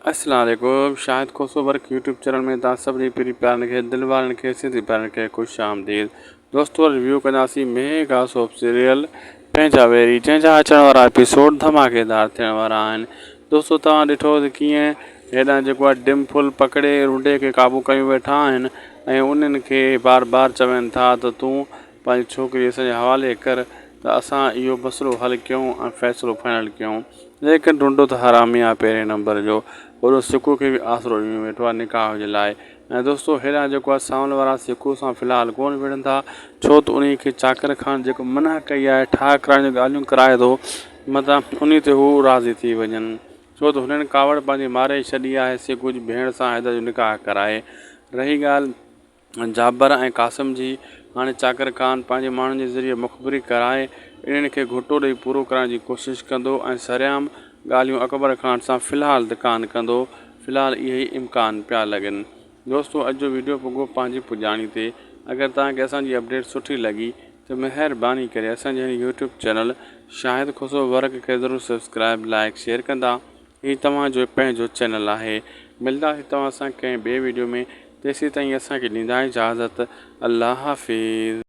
अस्सलाम वालेकुम। शाहिद खोसो work YouTube channel में तव्हां सभिनी पहिरीं प्यारनि खे दिलि वारनि खे सिंधी प्यारनि खे ख़ुशि आमदीद। दोस्तो रिव्यू कंदासीं मेगा सोप सीरियल पंहिंजावेरी, जंहिंजा अचण वारा एपिसोड धमाकेदार थियण वारा आहिनि। दोस्तो तव्हां ॾिठो त कीअं हेॾां जेको आहे डिम्पल पकड़े रुंडे खे क़ाबू कयूं वेठा आहिनि ऐं उन्हनि खे बार बार चवनि था त तूं पंहिंजी छोकिरी असांजे हवाले कर त असां इहो मसइलो हल कयूं ऐं फ़ैसिलो फाइनल कयूं। लेकिन रुंडो त हरामी आहे पहिरें नंबर जो, ओॾो सिकू खे बि आसरो ॾिनो वेठो आहे निकाह जे लाइ। ऐं दोस्तो हेॾां जेको आहे सावल वारा सिकू सां फ़िलहालु कोन विढ़ंदा, छो त उन खे चाकर खान जेको मना कई आहे ठा कराइण जूं ॻाल्हियूं कराए थो, मतिलबु उन ते हू राज़ी थी वञनि, छो त हुननि कावड़ पंहिंजी मारे छॾी आहे सिकू जी भेण सां हैदर जो निकाह कराए। रही ॻाल्हि जाबर ऐं कासिम जी, हाणे चाकर खान पंहिंजे माण्हुनि जे ज़रिए मुख़बिरी कराए इन्हनि खे घुटो ॾेई पूरो करण जी कोशिशि कंदो ऐं सरियाम ॻाल्हियूं अकबर खान सां फ़िलहालु त कान कंदो। फ़िलहालु इहे ई इम्कान पिया लॻनि। दोस्तो अॼु जो वीडियो पुॻो पंहिंजी पुॼाणी ते। अगरि तव्हांखे असांजी अपडेट सुठी लॻी त महिरबानी करे असांजे हिन यूट्यूब चैनल शाहिद खोसो वर्क खे ज़रूरु सब्सक्राइब लाइक शेयर कंदा। हीउ तव्हांजो पंहिंजो चैनल आहे। मिलंदासीं तव्हां सां कंहिं ॿिए वीडियो में, तेसीं ताईं असांखे ॾींदा इजाज़त। अल्लाह हाफ़िज़।